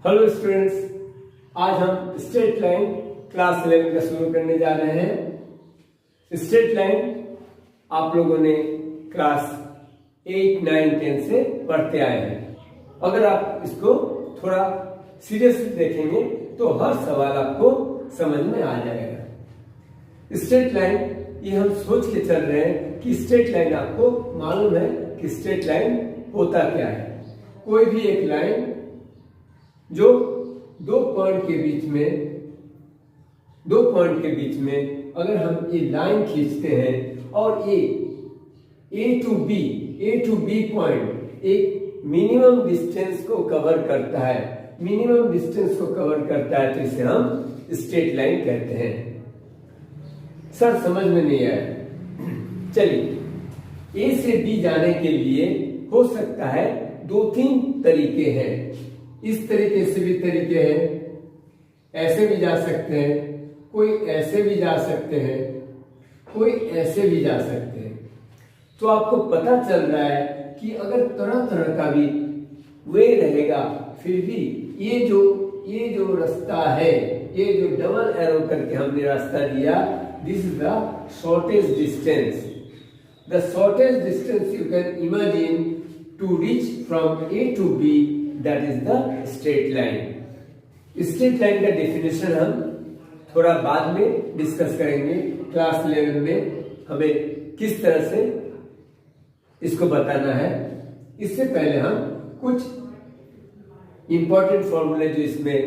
Hello students, आज हम straight line class 11 का शुरू करने जा रहे हैं। स्ट्रेट लाइन आप लोगों ने क्लास 8, 9, 10 से पढ़ते आए हैं। अगर आप इसको थोड़ा सीरियसली देखेंगे तो हर सवाल आपको समझ में आ जाएगा। स्ट्रेट लाइन ये हम सोच के चल रहे हैं कि स्ट्रेट लाइन, आपको मालूम है कि स्ट्रेट लाइन होता क्या है। कोई भी एक लाइन जो दो पॉइंट के बीच में अगर हम ये लाइन खींचते हैं और ये ए टू बी पॉइंट एक मिनिमम डिस्टेंस को कवर करता है, तो इसे हम स्ट्रेट लाइन कहते हैं। सर समझ में नहीं आया, चलिए ए से बी जाने के लिए हो सकता है 2-3 तरीके हैं। इस तरीके से भी तरीके हैं, ऐसे भी जा सकते हैं, कोई ऐसे भी जा सकते हैं, कोई ऐसे भी जा सकते हैं। तो आपको पता चल रहा है कि अगर तरह तरह का भी वे रहेगा, फिर भी ये जो रास्ता है, ये जो डबल एरो करके हमने रास्ता दिया, this is the shortest distance. The shortest distance you can imagine to reach from A to B, that is the straight line. Straight line का डेफिनेशन हम थोड़ा बाद में डिस्कस करेंगे। क्लास 11 में हमें किस तरह से इसको बताना है। इससे पहले हम कुछ इंपॉर्टेंट फॉर्मूले जो इसमें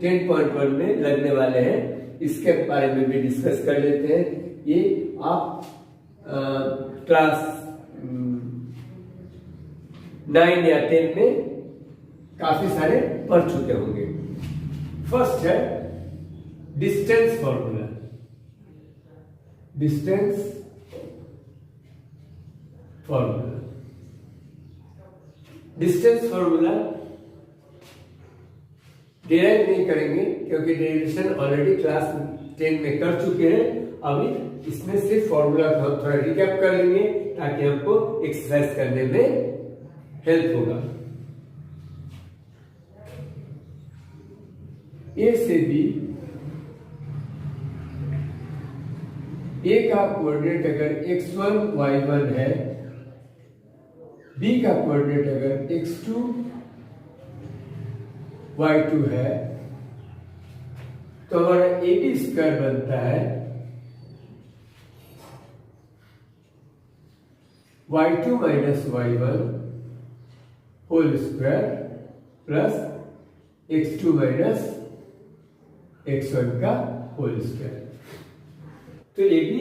10.1 में लगने वाले हैं, इसके बारे में भी डिस्कस कर लेते हैं। ये आप क्लास 9 या 10 में काफी सारे पढ़ चुके होंगे। फर्स्ट है distance formula. Distance formula derive नहीं करेंगे क्योंकि डेरिवेशन ऑलरेडी क्लास 10 में कर चुके हैं। अभी इसमें सिर्फ फॉर्मूला को थोड़ा रिकैप कर लेंगे ताकि हमको एक्सरसाइज करने में हेल्प होगा। ए से बी, ए का कोऑर्डिनेट अगर x1 y1 है, बी का कोऑर्डिनेट अगर x2 y2 है, तो हमारा ए बी स्क्वायर बनता है y2 minus y1 whole square plus x2 minus x1 का होल स्क्वायर। तो ए बी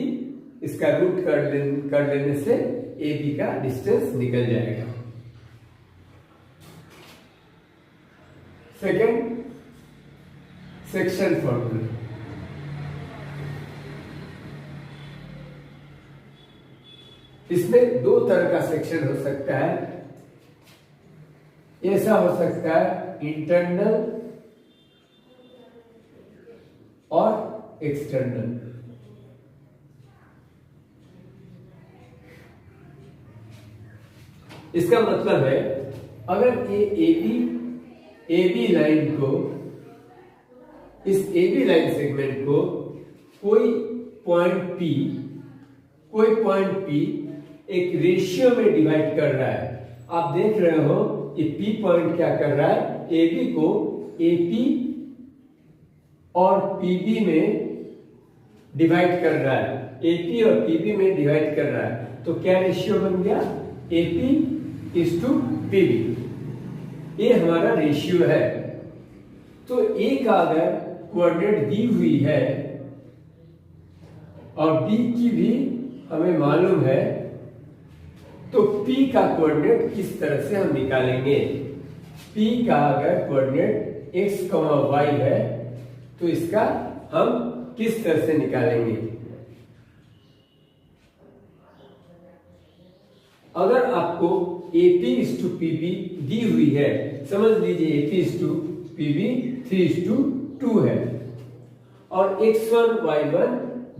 इसका रूट कर लेने से ए बी का डिस्टेंस निकल जाएगा। Second section formula. इसमें दो तरह का सेक्शन हो सकता है। ऐसा हो सकता है इंटरनल और एक्सटर्नल। इसका मतलब है अगर ये ए बी लाइन को, इस ए बी लाइन सेगमेंट को कोई पॉइंट पी एक रेशियो में डिवाइड कर रहा है। आप देख रहे हो ये पी पॉइंट क्या कर रहा है, ए बी को ए पी और पीबी में डिवाइड कर रहा है, एपी और पीबी में डिवाइड कर रहा है। तो क्या रेशियो बन गया, एपी इज टू पीबी। ये हमारा रेशियो है। तो ए का अगर कोऑर्डिनेट दी हुई है और बी की भी हमें मालूम है, तो पी का कोऑर्डिनेट किस तरह से हम निकालेंगे। पी का अगर कोऑर्डिनेट x, y है, तो इसका हम किस तरह से निकालेंगे। अगर आपको AP is to PB दी हुई है, समझ लीजिए AP is to PB 3:2 है और x1 y1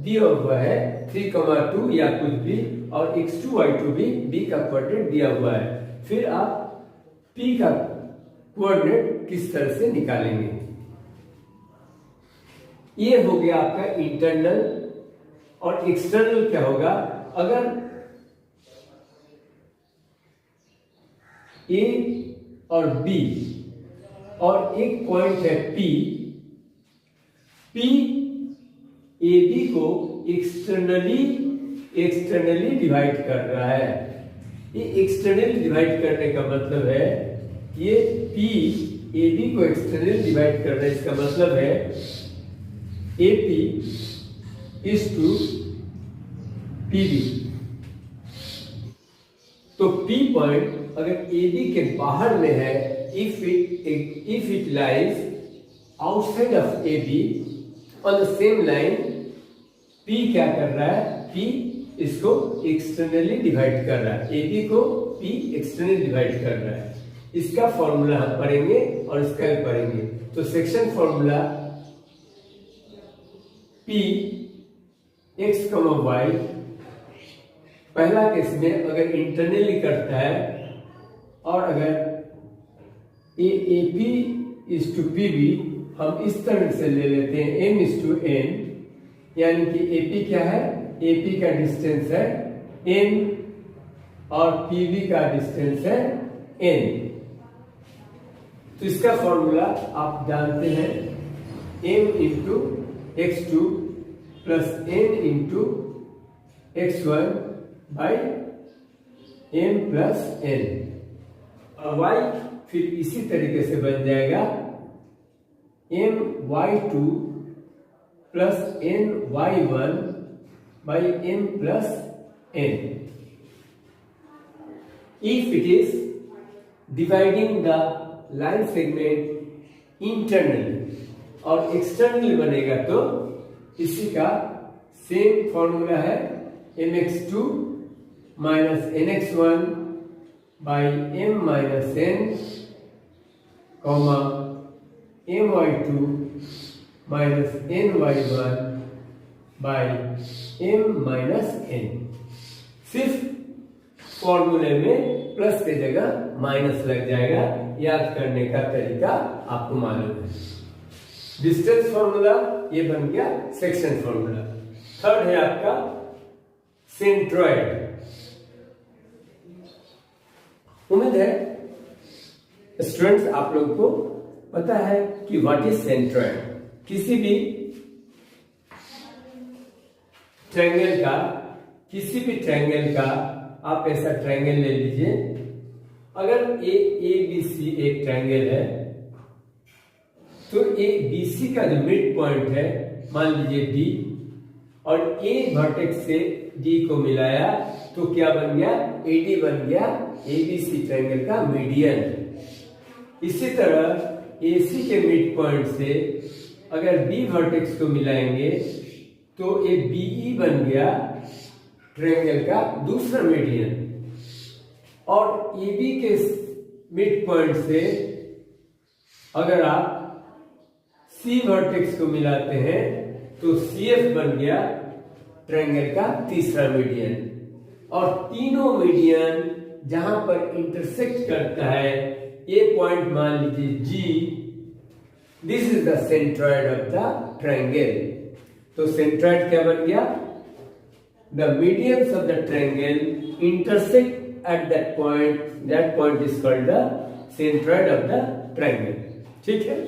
दिया हुआ है 3,2 या कुछ भी, और x2 y2 भी B का कोऑर्डिनेट दिया हुआ है। फिर आप P का कोऑर्डिनेट किस तरह से निकालेंगे। ये हो गया आपका इंटरनल। और एक्सटर्नल क्या होगा, अगर ए और बी और एक पॉइंट है पी, पी ए बी को एक्सटर्नली डिवाइड कर रहा है। ये एक्सटर्नली डिवाइड करने का मतलब है, ये पी ए बी को एक्सटर्नली डिवाइड कर रहा है, इसका मतलब है A P is to P B. तो पी पॉइंट अगर ए बी के बाहर में है, if it lies outside of A B on the same line, P क्या कर रहा है, पी इसको एक्सटर्नली डिवाइड कर रहा है, ए बी को पी एक्सटर्नली डिवाइड कर रहा है। इसका फॉर्मूला हम पढ़ेंगे और इसका भी पढ़ेंगे। तो section formula P x comma y, पहला केस में अगर इंटरनली करता है और अगर A P is to P B, हम इस तरह से ले लेते हैं एम इज टू एन, यानी कि ए पी क्या है, ए पी का डिस्टेंस है एन और पी बी का डिस्टेंस है एन। तो इसका फॉर्मूला आप जानते हैं, m into x two plus n into x one by m plus n. और वाई फिर इसी तरीके से बन जाएगा m y two plus n y one by m plus n. If it is dividing the line segment internally और externally बनेगा तो इसी का सेम फॉर्मूला है m x two minus n x one by m minus n comma m y two minus n y one by m minus n. सिर्फ फॉर्मूले में plus के जगह माइनस लग जाएगा, याद करने का तरीका आपको मालूम है। डिस्टेंस फॉर्मूला ये बन गया सेक्शन फॉर्मूला। थर्ड है आपका सेंट्रॉइड। उम्मीद है स्टूडेंट्स आप लोगों को पता है कि व्हाट इज सेंट्रॉइड। किसी भी ट्रायंगल का आप ऐसा ट्रायंगल ले लीजिए। अगर ए बी सी एक ट्रायंगल है तो ए बी सी का जो मिड पॉइंट है मान लीजिए डी, और ए वर्टेक्स से डी को मिलाया तो क्या बन गया, ए डी बन गया ए बी सी ट्रायंगल का मीडियन। इसी तरह ए सी के मिड पॉइंट से अगर बी वर्टेक्स को मिलाएंगे तो ए बी ई बन गया ट्रायंगल का दूसरा मीडियन। और ए बी के मिड पॉइंट से अगर आप सी वर्टेक्स को मिलाते हैं तो सी एफ बन गया ट्रायंगल का तीसरा मीडियन। और तीनों मीडियन जहां पर इंटरसेक्ट करता है, ए पॉइंट मान लीजिए जी, this is the centroid of the triangle. तो सेंट्रॉइड क्या बन गया, the medians of the triangle intersect at that point is called the centroid of the triangle. ठीक है,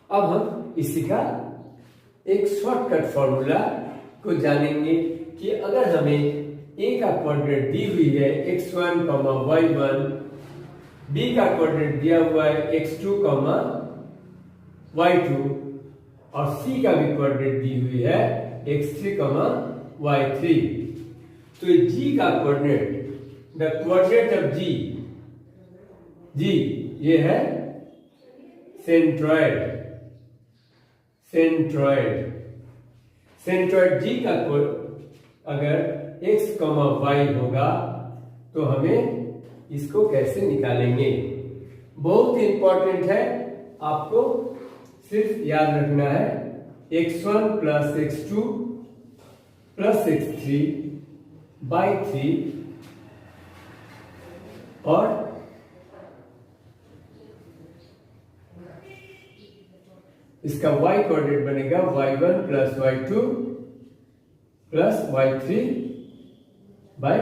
अब हम इसी का एक शॉर्टकट फॉर्मूला को जानेंगे कि अगर हमें ए का कोऑर्डिनेट दी हुई है x1, y1, बी का कोऑर्डिनेट दिया हुआ है x2, y2 और सी का भी कोऑर्डिनेट दी हुई है x3, y3। तो जी का कोऑर्डिनेट, द कोऑर्डिनेट ऑफ जी ये है सेंट्रॉइड जी का अगर x, y होगा तो हमें इसको कैसे निकालेंगे, बहुत इंपॉर्टेंट है। आपको सिर्फ याद रखना है x1 plus x2 plus x3 by 3 और इसका y कोऑर्डिनेट बनेगा y1 plus y2 plus y3 by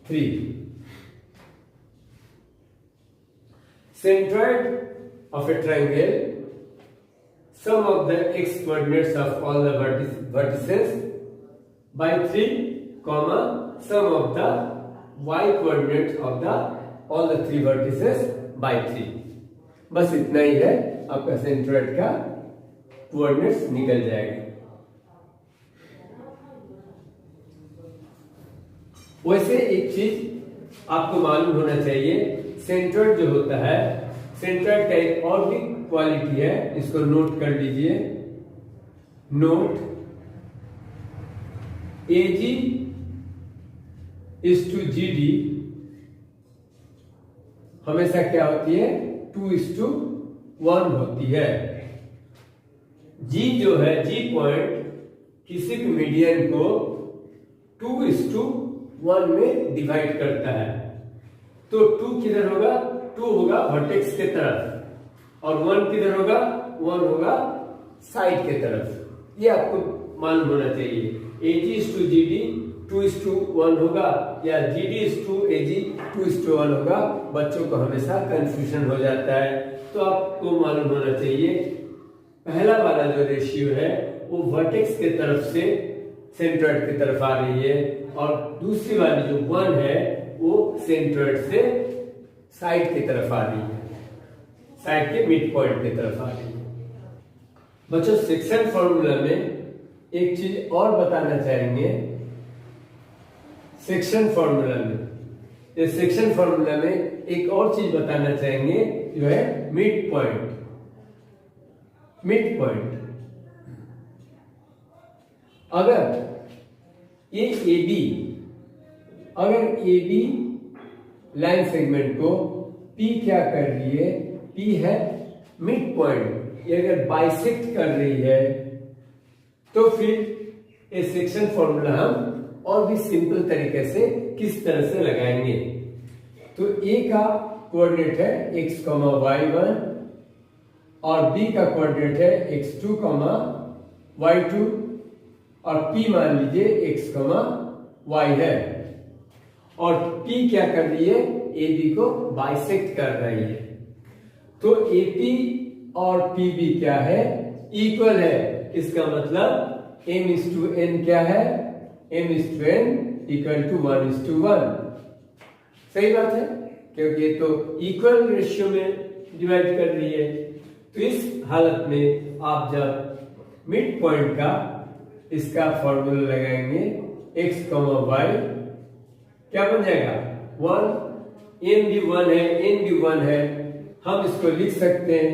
3। Centroid of a triangle, sum of the x coordinates of all the vertices by 3, comma sum of the y coordinates of the all the 3 vertices by 3। बस इतना ही है, आपका centroid का coordinates निकल जाएगा। वैसे एक चीज आपको मालूम होना चाहिए, सेंट्रॉइड जो होता है, सेंट्रॉइड का एक और भी क्वालिटी है, इसको नोट कर लीजिए। Note AG is to GD हमेशा क्या होती है, 2:1 होती है। G जो है, G पॉइंट किसी भी मीडियन को 2:1 में डिवाइड करता है। तो 2 किधर होगा, 2 होगा वर्टेक्स के तरफ और 1 किधर होगा, 1 होगा साइड के तरफ। ये आपको मालूम होना चाहिए। AG is to GD 2:1 होगा या GD is to AG 2:1 होगा। बच्चों को हमेशा कंफ्यूजन हो जाता है, तो आपको मालूम होना चाहिए पहला वाला जो रेशियो है वो वर्टेक्स के तरफ से सेंट्रॉइड की तरफ आ रही है और दूसरी वाली जो 1 है वो सेंट्रॉइड से साइड की तरफ आ रही है, साइड के मिड पॉइंट की तरफ आ रही है। बच्चों सेक्शन फॉर्मूला में एक चीज और बताना चाहेंगे। सेक्शन फॉर्मूला में, ये सेक्शन फॉर्मूला में एक और चीज बताना चाहेंगे जो है मिड पॉइंट। मिड पॉइंट अगर ये AB, अगर AB लाइन सेगमेंट को P क्या कर रही है, P है मिड पॉइंट, ये अगर बाइसेक्ट कर रही है तो फिर ये सेक्शन फॉर्मूला हम और भी सिंपल तरीके से किस तरह से लगाएंगे। तो A का कोऑर्डिनेट है x, y1 और B का कोऑर्डिनेट है x2, y2 और P मान लीजिए x, y है और P क्या कर रही है, AB को बाइसेक्ट कर रही है। तो AP और PB क्या है, इक्वल है। इसका मतलब m/n क्या है, m/n इक्वल टू 1:1। सही बात है, क्योंकि ये तो इक्वल रेशियो में डिवाइड कर रही है। तो इस हालत में आप जब मिड पॉइंट का इसका फॉर्मूला लगाएंगे x, y क्या बन जाएगा, 1, m भी 1 है, n भी 1 है। हम इसको लिख सकते हैं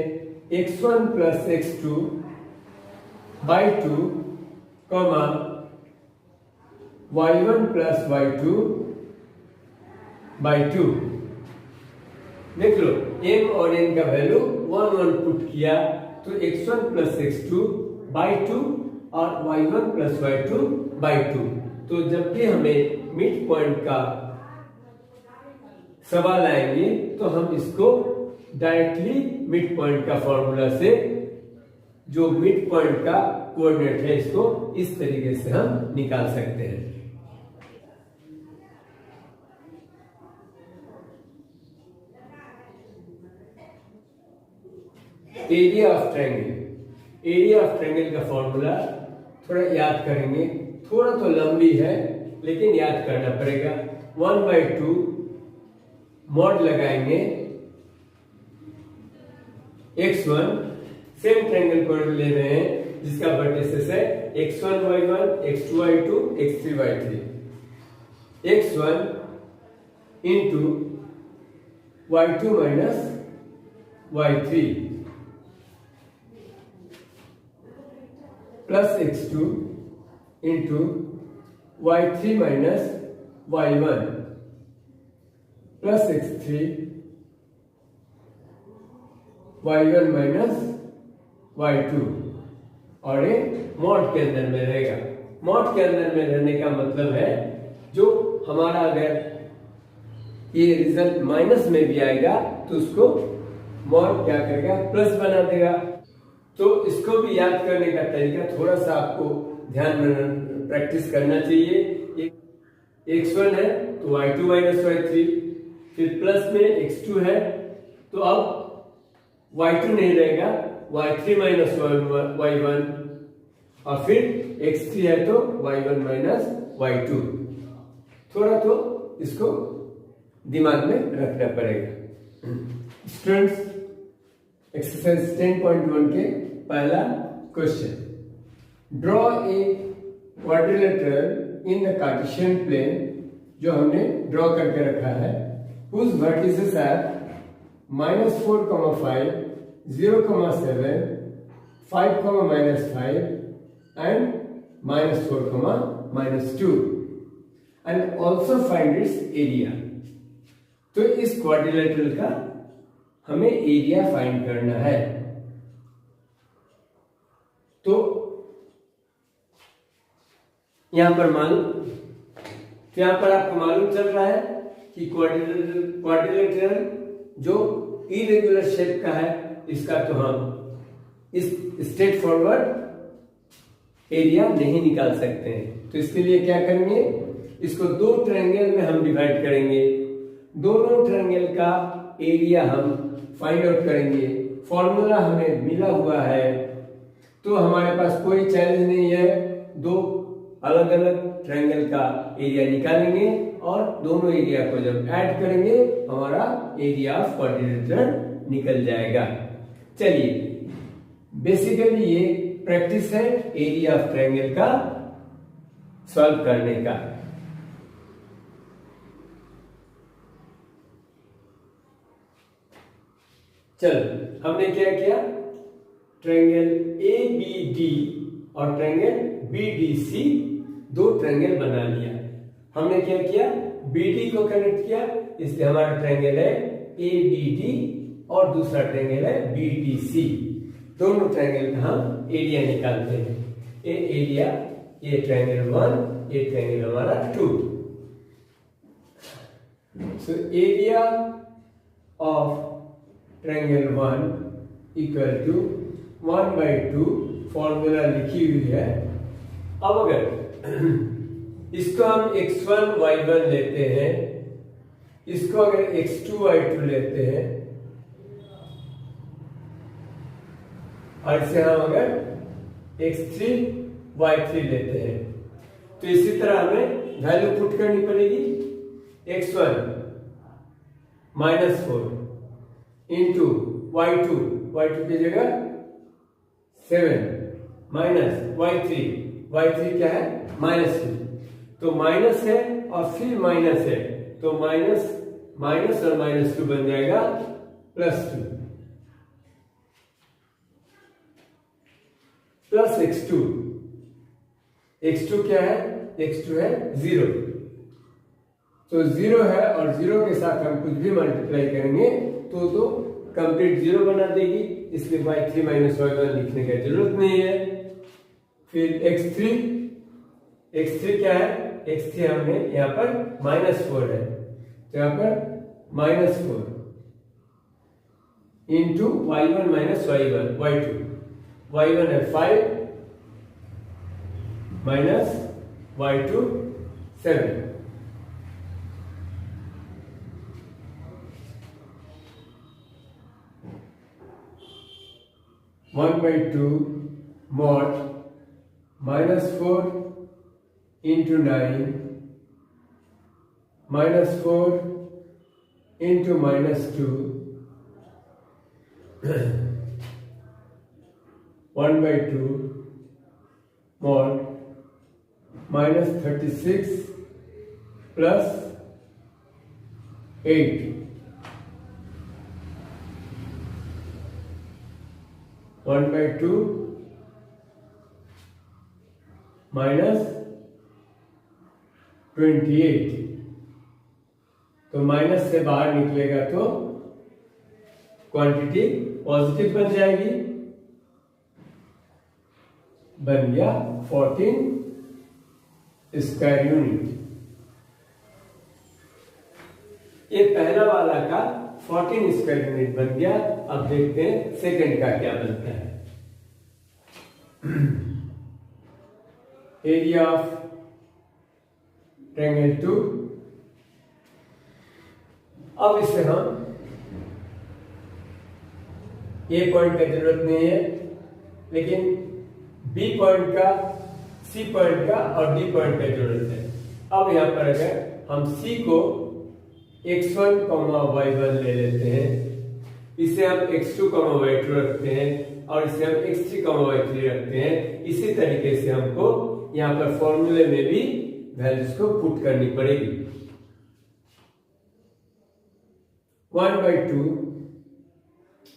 x1 plus x2 by 2, y1 plus y2 by 2। देख लो m और n का वैल्यू 1 1 पुट किया तो x1 प्लस x2 by 2 और y1 प्लस y2 by 2। तो जब भी हमें मिड पॉइंट का सवाल आएंगे तो हम इसको डायरेक्टली मिड पॉइंट का फॉर्मूला से, जो मिड पॉइंट का कोऑर्डिनेट है, इसको इस तरीके से हम निकाल सकते हैं। Area of triangle, area of triangle का फॉर्मूला थोड़ा याद करेंगे, थोड़ा तो लंबी है लेकिन याद करना पड़ेगा। 1/2 मॉड लगाएंगे x1, सेम ट्रायंगल को ले रहे हैं जिसका वर्टिसेस है x1 y1, x2 y2, x3 y3। x1 into y2 minus y3 plus x2 into y3 minus y1 plus x3 y1 minus y2 और ये मॉड के अंदर में रहेगा। मॉड के अंदर में रहने का मतलब है जो हमारा अगर ये रिजल्ट माइनस में भी आएगा तो उसको मॉड क्या करेगा, प्लस बना देगा। तो इसको भी याद करने का तरीका थोड़ा सा आपको ध्यान में प्रैक्टिस करना चाहिए। x1 है तो y2 माइनस y3, फिर प्लस में x2 है तो अब y2 नहीं रहेगा, y3 माइनस y1, और फिर x3 है तो y1 माइनस y2। थोड़ा तो इसको दिमाग में रखना पड़ेगा। स्टूडेंट्स, एक्सरसाइज 10.1 के पहला question, draw a quadrilateral in the Cartesian plane, जो हमने ड्रॉ करके रखा है, whose vertices are -4,5, 0,7, 5,-5 and -4,-2, and also find its area। तो इस क्वाड्रिलेटरल का हमें एरिया फाइंड करना है। तो यहां पर आपको मालूम चल रहा है कि क्वाड्रिलेटरल जो इरेगुलर शेप का है, इसका तो हम इस स्ट्रेट फॉरवर्ड एरिया नहीं निकाल सकते हैं। तो इसके लिए क्या करेंगे, इसको दो ट्रायंगल में हम डिवाइड करेंगे, दोनों ट्रायंगल का एरिया हम फाइंड आउट करेंगे। फॉर्मूला हमें मिला हुआ है, तो हमारे पास कोई चैलेंज नहीं है। दो अलग अलग ट्रायंगल का एरिया निकालेंगे और दोनों एरिया को जब ऐड करेंगे हमारा एरिया ऑफ क्वाड्रिलेटरल निकल जाएगा। चलिए, बेसिकली ये प्रैक्टिस है एरिया ऑफ ट्रायंगल का सॉल्व करने का। चल, हमने क्या किया, ट्रायंगल ABD और ट्रायंगल BDC दो ट्रायंगल बना लिया। हमने क्या किया, BD को कनेक्ट किया, इसलिए हमारा ट्रायंगल है ABD और दूसरा ट्रायंगल है BDC। दोनों ट्रायंगल का हम एरिया निकालते हैं। ये एरिया, ये ट्रायंगल 1, ये ट्रायंगल हमारा 2। So area of triangle 1 equal to 1/2, formula लिखी हुई है। अब अगर इसको हम x1 y1 लेते हैं, इसको अगर x2 y2 लेते हैं, और इसे हम अगर x3 y3 लेते हैं, तो इसी तरह हमें वैल्यू पुट करनी पड़ेगी। x1 -4 इंटू y2 की जगह 7 माइनस y3 क्या है, -2। तो माइनस है और फिर माइनस है, तो माइनस और -2 बन जाएगा +2 प्लस x2 क्या है, x2 है 0। तो 0 है और 0 के साथ हम कुछ भी मल्टीप्लाई करेंगे तो कंप्लीट 0 बना देगी, इसलिए y3 माइनस y1 लिखने की जरूरत नहीं है। फिर x3 क्या है, x3 हमने यहाँ पर -4 है, तो यहाँ पर -4 into y1 minus y2 y1 है 5 minus y2 7। (1/2) mod -4 into 9 -4 into -2 (1/2) mod -36 plus 8 (1/2) minus 28। तो माइनस से बाहर निकलेगा तो क्वांटिटी पॉजिटिव बन जाएगी, बन गया 14 स्क्वायर यूनिट। ये पहला वाला का 14 स्क्वायर यूनिट बन गया। अब देखते हैं सेकंड का क्या बनता है। Area of triangle 2। अब इसे हम ए पॉइंट का जरूरत नहीं है, लेकिन बी पॉइंट का, सी पॉइंट का और डी पॉइंट का जरूरत है। अब यहाँ पर अगर हम सी को x1, y1 ले लेते हैं, इसे हम x2, y2 रखते हैं और इसे हम x3, y3 रखते हैं। इसी तरीके से हमको यहाँ पर फॉर्मूले में भी वैल्यूज को पुट करनी पड़ेगी। 1/2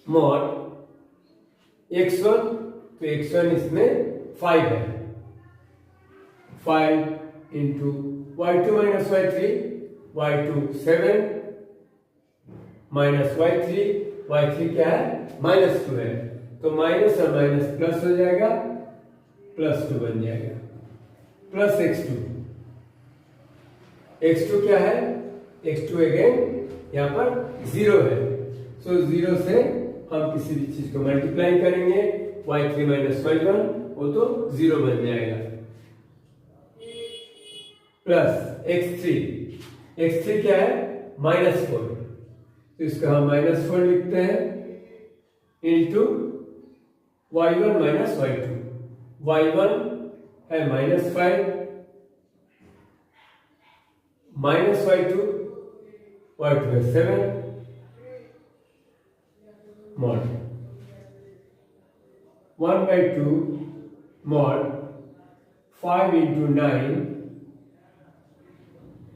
mod x1, तो x1 इसमें 5 है, 5 into y2 minus y3, y2 7 minus y3 क्या है, -2 है, तो माइनस और माइनस प्लस हो जाएगा, +2 बन जाएगा, प्लस x2 क्या है, x2 अगेन यहाँ पर 0 है, सो 0 से हम किसी भी चीज को मल्टीप्लाई करेंगे, y3 माइनस y1 वो तो 0 बन जाएगा, प्लस x3 क्या है, -4, तो इसको हम -4 लिखते हैं, into y1 minus y2, y1 है -5 माइनस y2 है 7 mod 1/2 mod 5 into 9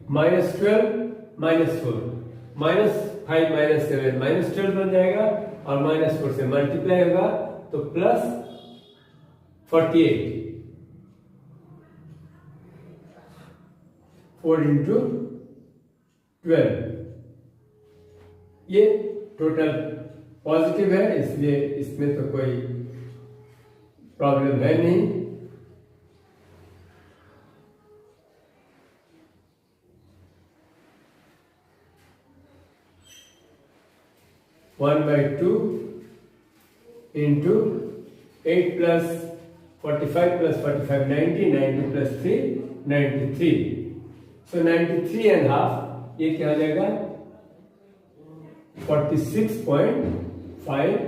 -12 -4, -5 -7 -12 बन जाएगा और -4 से मल्टीप्लाई होगा तो +48, 4 into 12, ये टोटल पॉजिटिव है, इसलिए इसमें तो कोई प्रॉब्लम है नहीं। One by two into 8 plus 45 plus 45 90 plus 3 93, सो 93.5, ये क्या हो जाएगा 46.5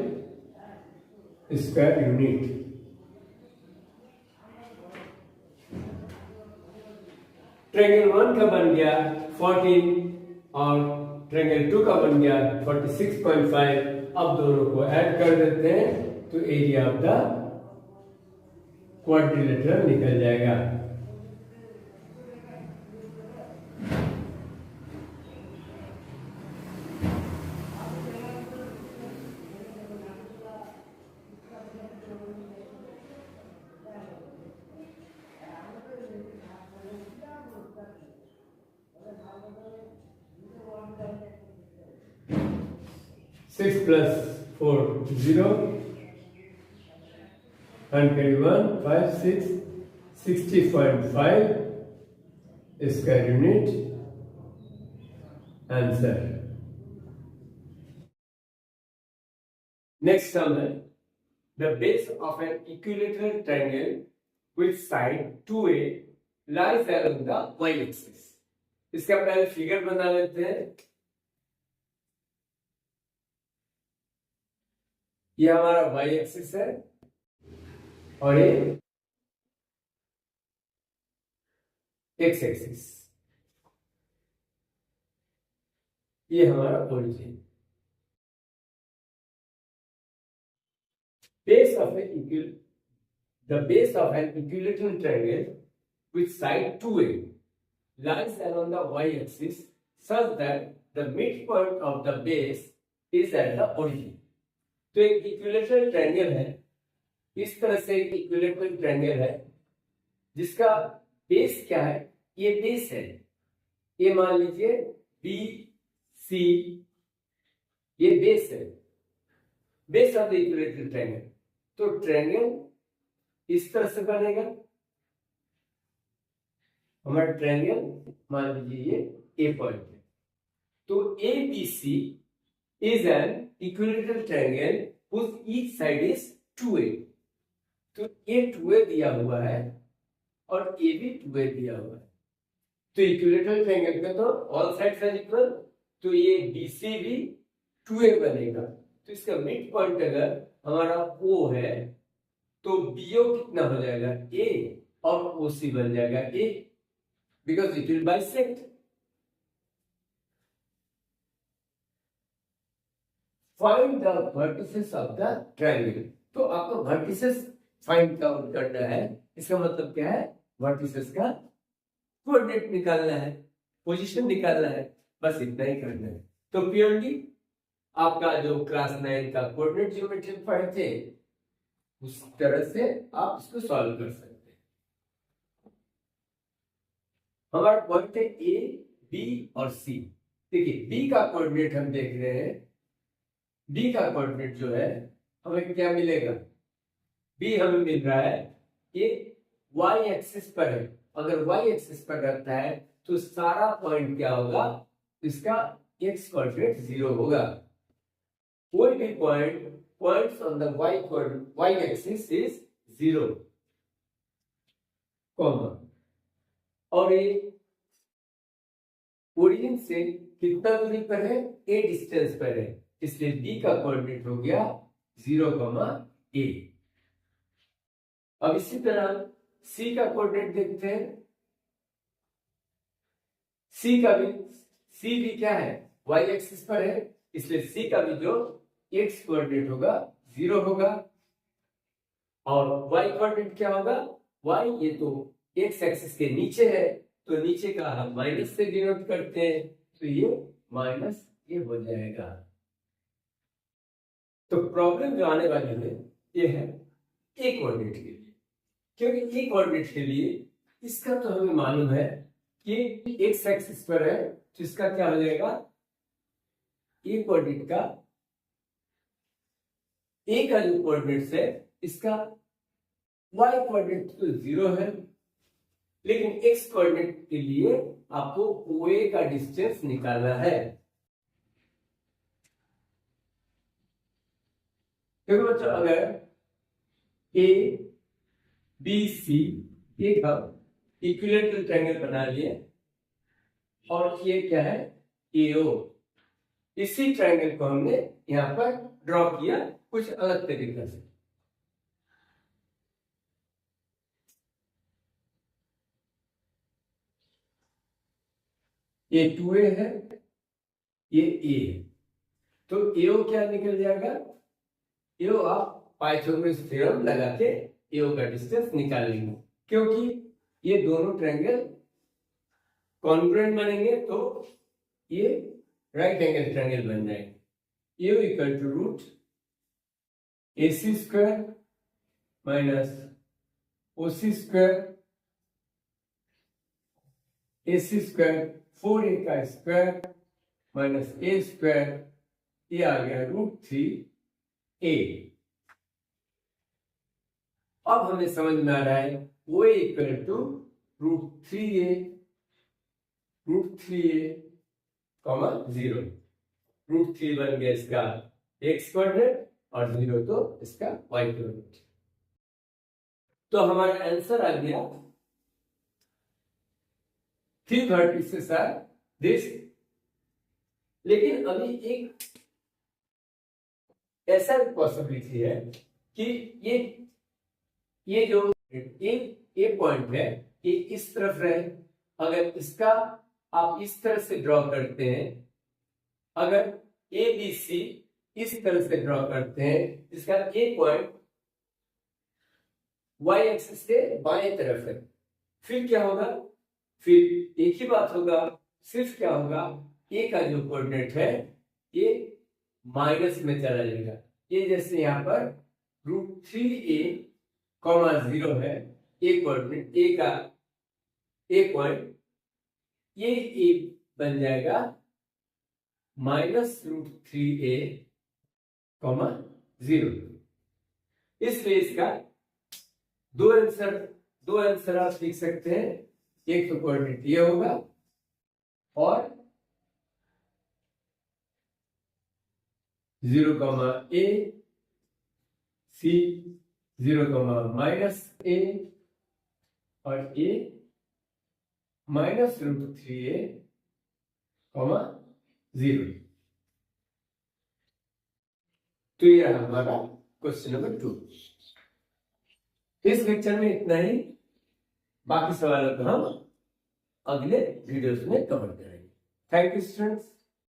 स्क्वायर यूनिट। ट्रायंगल 1 का बन गया 14 और ट्रायंगल 2 का बन गया 46.5। अब दोनों को ऐड कर देते हैं तो एरिया ऑफ द क्वाड्रिलेटरल निकल जाएगा। Six plus 4 0 121 5 6 60.5 square unit answer. Next sum है the base of an equilateral triangle with side 2a lies along the y axis. इसका पहले फिगर बना लेते हैं। ये हमारा y एक्सिस है और ये x एक्सिस, ये हमारा origin. The base of an equilateral triangle with side 2a lies along the y-axis such that the midpoint of the base is at the origin. तो एक इक्विलेटरल ट्रायंगल है, इस तरह से एक इक्विलेटरल ट्रायंगल है जिसका बेस क्या है, ये बेस है, ये मान लीजिए बी सी, ये बेस है, base of the equilateral triangle. तो ट्रायंगल इस तरह से बनेगा, हमारा ट्रायंगल मान लीजिए ये ए पॉइंट है, तो A B C is an equilateral triangle whose each side is 2a। तो ए 2a दिया हुआ है और ए भी 2a दिया हुआ है, तो इक्विलेटरल ट्रायंगल का तो ऑल साइड्स आर इक्वल, तो ये BC भी 2a बनेगा। तो इसका मिड पॉइंट अगर हमारा O है तो BO कितना हो जाएगा A और OC बन जाएगा A, because it will bisect. Find the vertices of the triangle, तो आपको वर्टिसेस फाइंड आउट करना है। इसका मतलब क्या है, वर्टिसेस का कोऑर्डिनेट निकालना है, पोजीशन निकालना है, बस इतना ही करना है। तो प्योरली आपका जो क्लास 9 का कोऑर्डिनेट ज्योमेट्री पढ़े थे उस तरह से आप इसको सॉल्व कर सकते हैं। हमारा पॉइंट है ए, बी और सी। देखिए बी का कोऑर्डिनेट हम देख रहे हैं, बी का कोऑर्डिनेट जो है हमें क्या मिलेगा, बी हमें मिल रहा है ये y एक्सिस पर है। अगर y एक्सिस पर रहता है तो सारा पॉइंट क्या होगा, इसका x कोऑर्डिनेट 0 होगा। कोई भी points on the y axis is 0, comma, और ये ओरिजिन से कितना दूरी पर है, a डिस्टेंस पर है, इसलिए b का कोऑर्डिनेट हो गया 0, a। अब इसी तरह c का कोऑर्डिनेट देखते हैं। c भी क्या है, y एक्सिस पर है, इसलिए c का भी जो x कोऑर्डिनेट होगा 0 होगा। और y कोऑर्डिनेट क्या होगा, y ये तो x एक्सिस के नीचे है, तो नीचे का हम माइनस से डिनोट करते हैं, तो ये माइनस ये हो जाएगा। तो प्रॉब्लम जो आने वाली है ये है a कोऑर्डिनेट के लिए, क्योंकि a कोऑर्डिनेट के लिए इसका तो हमें मालूम है कि x एक्सिस पर है, तो इसका क्या हो जाएगा, a कोऑर्डिनेट का a का जो कोऑर्डिनेट है इसका y कोऑर्डिनेट तो 0 है, लेकिन x कोऑर्डिनेट के लिए आपको OA का डिस्टेंस निकालना है। क्योंकि बच्चों अगर A B C एक हम इक्विलेटरल ट्रायंगल बना लिए और ये क्या है AO, इसी ट्रायंगल को हमने यहां पर ड्रॉ किया कुछ अलग तरीके से। ये 2a है, ये a है, तो AO क्या निकल जाएगा, AO आप पाइथागोरस थ्योरम लगा के AO का डिस्टेंस निकाल लेंगे, क्योंकि ये दोनों ट्रायंगल कॉन्ग्रुएंट बनेंगे तो ये राइट एंगल ट्रायंगल बन जाएंगे। AO equal to root AC square minus OC square, AC square 4a का स्क्वायर माइनस a स्क्वायर, ये आ गया √3a। अब हमें समझ में आ रहा है OA इक्वल टू √3a 0, √3 बन गया इसका x कोऑर्डिनेट और 0 तो इसका y कोऑर्डिनेट। तो हमारा आंसर आ गया 3 वर्टिसेस आर दिस। लेकिन अभी एक ऐसा पॉसिबिलिटी है कि ये जो ए पॉइंट है ये इस तरफ रहे, अगर इसका आप इस तरह से ड्रॉ करते हैं, अगर ABC इस तरह से ड्रॉ करते हैं, इसका ए पॉइंट y एक्सिस के बाएं तरफ है, फिर क्या होगा, फिर एक ही बात होगा, सिर्फ क्या होगा, ए का जो कोऑर्डिनेट है ये माइनस में चला जाएगा। ये जैसे यहाँ पर √3a, 0 है, ए कोऑर्डिनेट ए का ए पॉइंट, ये ए बन जाएगा -√3a, 0। इसलिए इसका दो आंसर आप लिख सकते हैं, एक तो कोऑर्डिनेट ये होगा और 0, a C 0, -a और a -√3a, 0। तो ये रहा हमारा क्वेश्चन नंबर 2। इस लेक्चर में इतना ही, बाकी सवालों को हम अगले वीडियोस में कवर करेंगे। Thank you students.